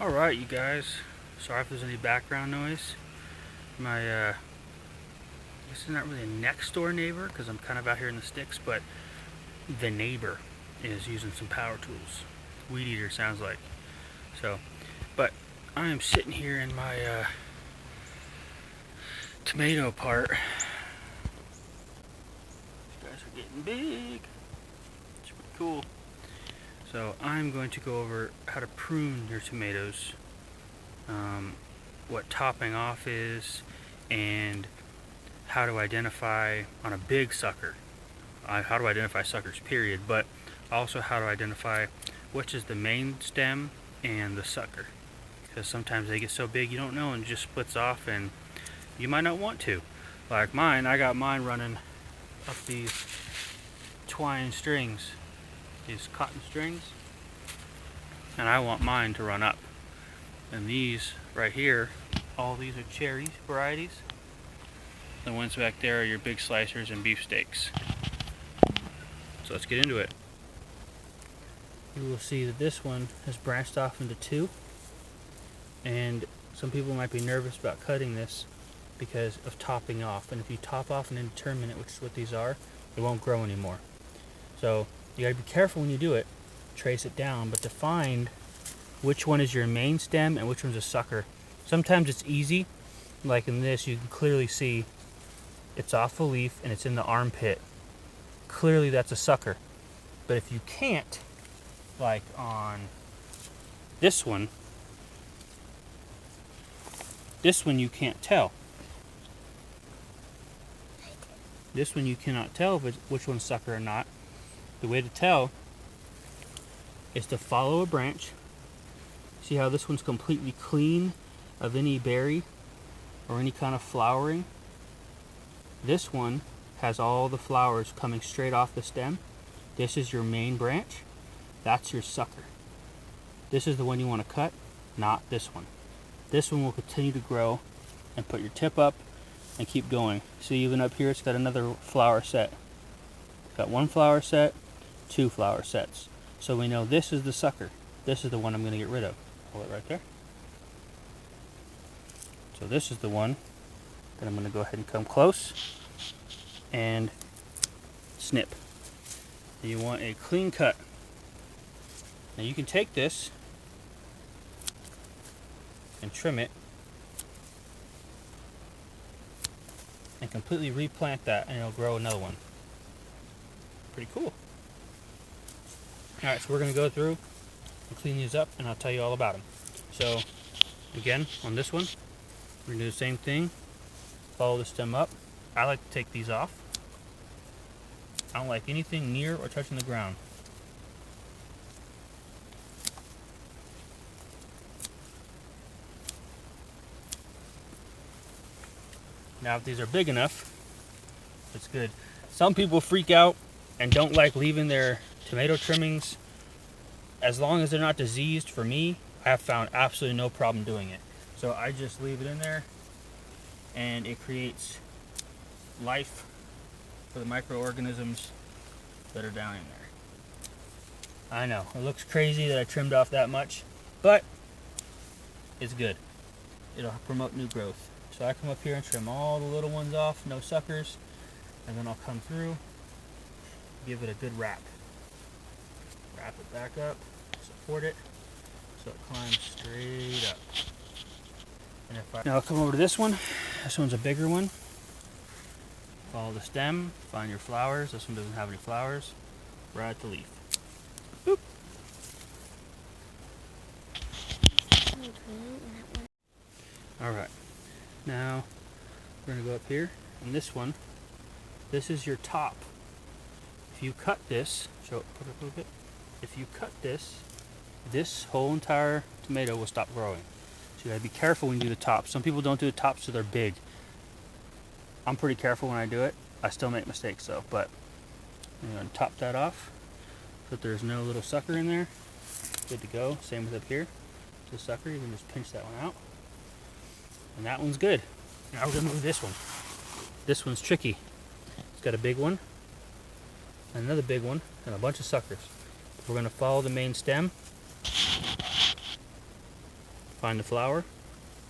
Alright, you guys. Sorry if there's any background noise. My, I guess it's not really a next door neighbor because I'm kind of out here in the sticks, but the neighbor is using some power tools. Weed eater sounds like. So, but I am sitting here in my tomato part. These guys are getting big. It's pretty cool. So I'm going to go over how to prune your tomatoes, what topping off is, and how to identify on a big sucker. How to identify suckers, period, but also how to identify which is the main stem and the sucker. Because sometimes they get so big you don't know and it just splits off and you might not want to. Like mine, I got mine running up these twine strings. These cotton strings, and I want mine to run up. And these right here, all these are cherry varieties. The ones back there are your big slicers and beefsteaks. So let's get into it. You will see that this one has branched off into two, and some people might be nervous about cutting this because of topping off. And if you top off an indeterminate, which is what these are, it won't grow anymore. So you gotta be careful when you do it. Trace it down, but to find which one is your main stem and which one's a sucker. Sometimes it's easy, like in this, you can clearly see it's off a leaf and it's in the armpit. Clearly that's a sucker. But if you can't, like on this one you can't tell. This one you cannot tell which one's sucker or not. The way to tell is to follow a branch. See how this one's completely clean of any berry or any kind of flowering? This one has all the flowers coming straight off the stem. This is your main branch. That's your sucker. This is the one you want to cut, not this one. This one will continue to grow and put your tip up and keep going. See, even up here it's got another flower set. It's got one flower set, two flower sets. So we know this is the sucker. This is the one I'm going to get rid of. Hold it right there. So this is the one that I'm going to go ahead and come close and snip. And you want a clean cut. Now you can take this and trim it and completely replant that, and it'll grow another one. Pretty cool. Alright, so we're going to go through and clean these up, and I'll tell you all about them. So, again, on this one, we're going to do the same thing. Follow the stem up. I like to take these off. I don't like anything near or touching the ground. Now, if these are big enough, it's good. Some people freak out and don't like leaving their tomato trimmings. As long as they're not diseased, for me, I have found absolutely no problem doing it. So I just leave it in there, and it creates life for the microorganisms that are down in there. I know, it looks crazy that I trimmed off that much, but it's good. It'll promote new growth. So I come up here and trim all the little ones off, no suckers, and then I'll come through, give it a good wrap. Wrap it back up, support it, so it climbs straight up. And now I'll come over to this one. This one's a bigger one. Follow the stem, find your flowers. This one doesn't have any flowers. Right at the leaf. Boop. Alright, now we're going to go up here, and this one, this is your top. If you cut this, put it up a little bit. If you cut this, this whole entire tomato will stop growing. So you gotta be careful when you do the top. Some people don't do the tops so they're big. I'm pretty careful when I do it. I still make mistakes though, but I'm gonna top that off so that there's no little sucker in there. Good to go. Same with up here. The sucker, you can just pinch that one out. And that one's good. Now we're gonna move this one. This one's tricky. It's got a big one, another big one, and a bunch of suckers. We're going to follow the main stem Find the flower.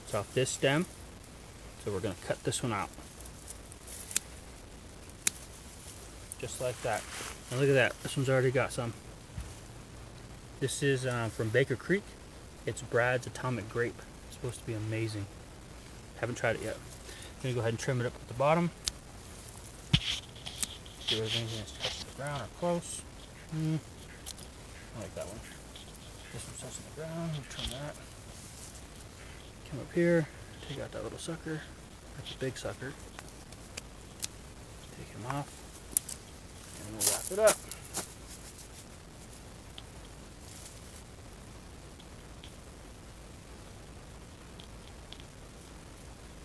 It's off this stem. So we're going to cut this one out. Just like that. And look at that. This one's already got some. This is from Baker Creek. It's Brad's Atomic Grape. It's supposed to be amazing. Haven't tried it yet. I'm going to go ahead and trim it up at the bottom. See if there's anything that's touching the ground or close. I like that one. This one's touching the ground. We'll trim that. Come up here. Take out that little sucker. That's a big sucker. Take him off. And we'll wrap it up.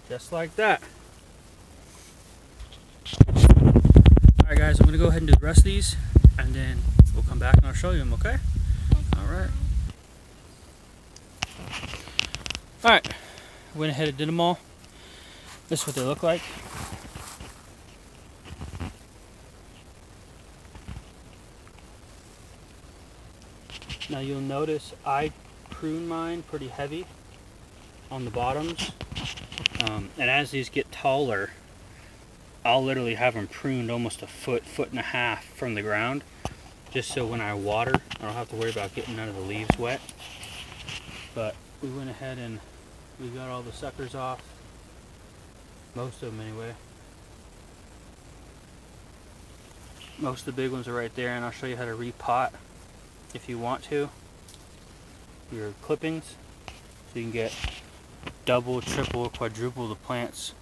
Just like that. Alright guys, I'm going to go ahead and do the rest of these, and then we'll come back and I'll show you them, okay? Alright. Alright, went ahead and did them all. This is what they look like. Now you'll notice I prune mine pretty heavy on the bottoms. And as these get taller, I'll literally have them pruned almost a foot, foot and a half from the ground, just so when I water, I don't have to worry about getting none of the leaves wet. But we went ahead and we got all the suckers off, most of them anyway. Most of the big ones are right there, and I'll show you how to repot if you want to, your clippings, so you can get double, triple, quadruple the plants,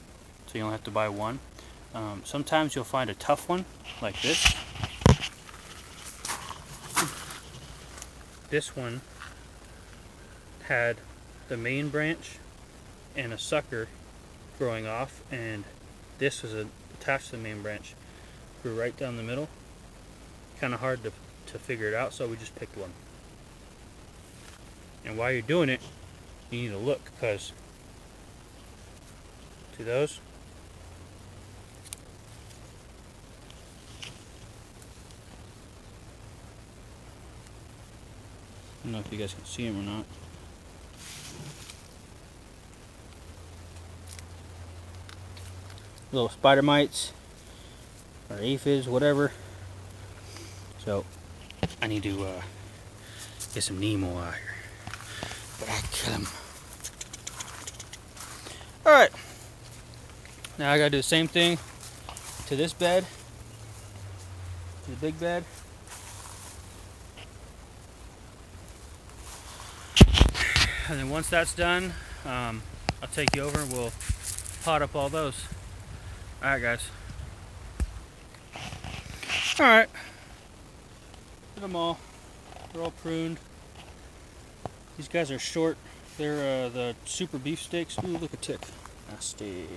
so you don't have to buy one. Sometimes you'll find a tough one like this. This one had the main branch and a sucker growing off, and this was attached to the main branch. Grew right down the middle. Kind of hard to figure it out, so we just picked one. And while you're doing it, you need to look, because see those? I don't know if you guys can see them or not. Little spider mites or aphids, whatever. So I need to get some Nemo out here, but I kill him. All right. Now I gotta do the same thing to this bed, to the big bed. And then once that's done, I'll take you over and we'll pot up all those. Alright guys. Alright. Look at them all. They're all pruned. These guys are short. They're the super beefsteaks. Ooh, look at tick. Nasty.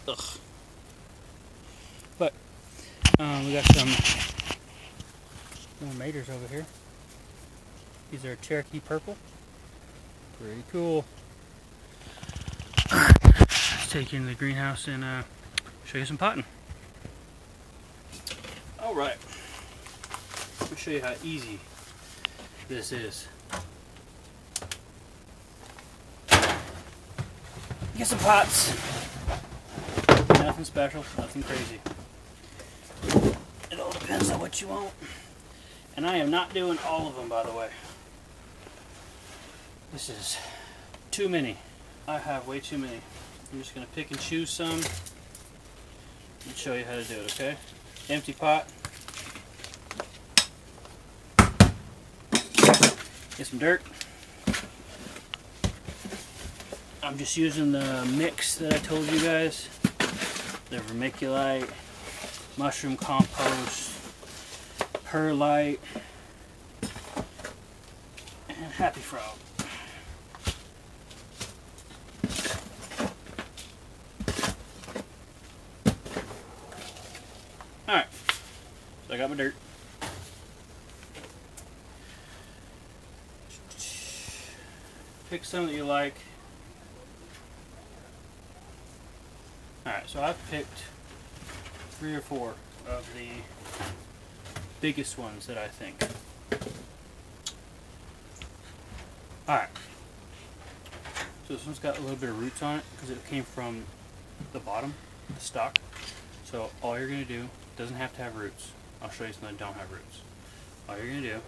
Ugh. But we got some more maters over here. These are Cherokee purple. Pretty cool. Let's take you into the greenhouse and show you some potting. Alright. Let me show you how easy this is. Get some pots. Nothing special, nothing crazy. It all depends on what you want. And I am not doing all of them, by the way. This is too many. I have way too many. I'm just going to pick and choose some and show you how to do it, okay? Empty pot. Get some dirt. I'm just using the mix that I told you guys. The vermiculite, mushroom compost, perlite, and happy frog. Alright, so I got my dirt. Pick some that you like. Alright, so I've picked 3 or 4 of the biggest ones that I think. Alright, So this one's got a little bit of roots on it because it came from the bottom, the stalk. So all you're going to do, doesn't have to have roots. I'll show you some that don't have roots. All you're going to do,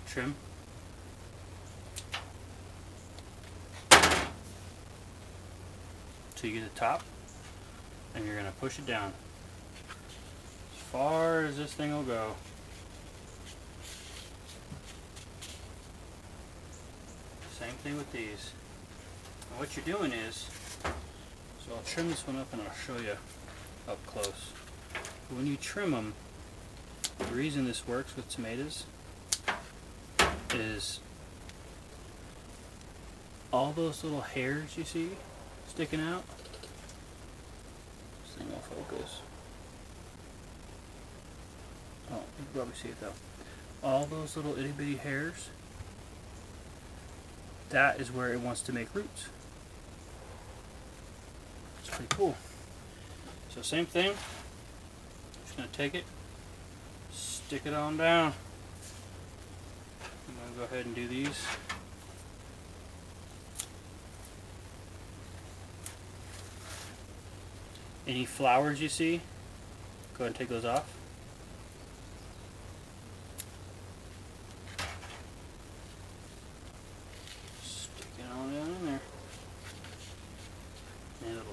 trim. So you get the top, and you're going to push it down as far as this thing will go. Same thing with these. And what you're doing is, so I'll trim this one up and I'll show you up close. When you trim them, the reason this works with tomatoes is all those little hairs you see sticking out. This thing will focus. Oh, you can probably see it though. All those little itty bitty hairs, that is where it wants to make roots. It's pretty cool. So same thing, just going to take it, stick it on down. I'm going to go ahead and do these. Any flowers you see, go ahead and take those off.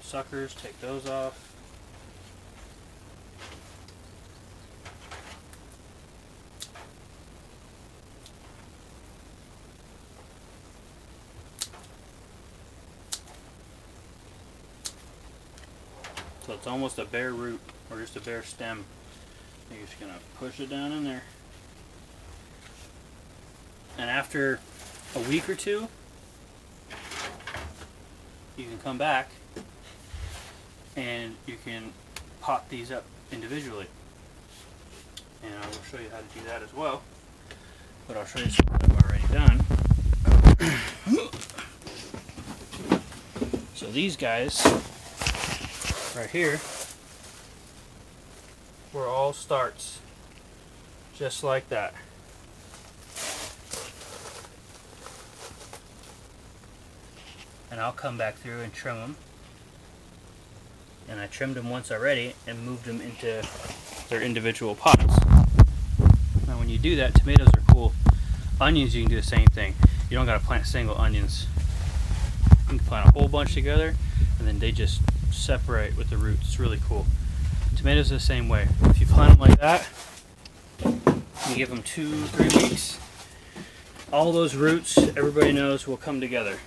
Suckers, take those off. So it's almost a bare root or just a bare stem. You're just going to push it down in there. And after a week or two, you can come back and you can pot these up individually. And I will show you how to do that as well. But I'll show you some that I've already done. So these guys right here were all starts. Just like that. And I'll come back through and trim them. And I trimmed them once already and moved them into their individual pots. Now when you do that, tomatoes are cool. Onions, you can do the same thing. You don't gotta plant single onions. You can plant a whole bunch together and then they just separate with the roots. It's really cool. Tomatoes are the same way. If you plant them like that, you give them 2-3 weeks, all those roots, everybody knows, will come together.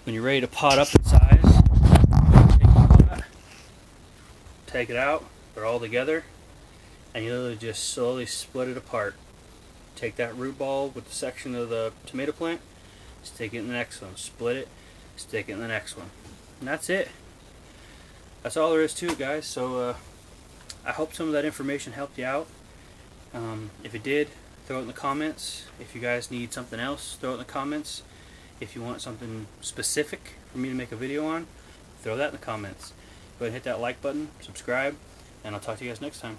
When you're ready to pot up in size, take it out, they're all together, and you literally just slowly split it apart. Take that root ball with the section of the tomato plant, stick it in the next one, split it, stick it in the next one. And that's it. That's all there is to it, guys. So I hope some of that information helped you out. If it did, throw it in the comments. If you guys need something else, throw it in the comments. If you want something specific for me to make a video on, throw that in the comments. Go ahead and hit that like button, subscribe, and I'll talk to you guys next time.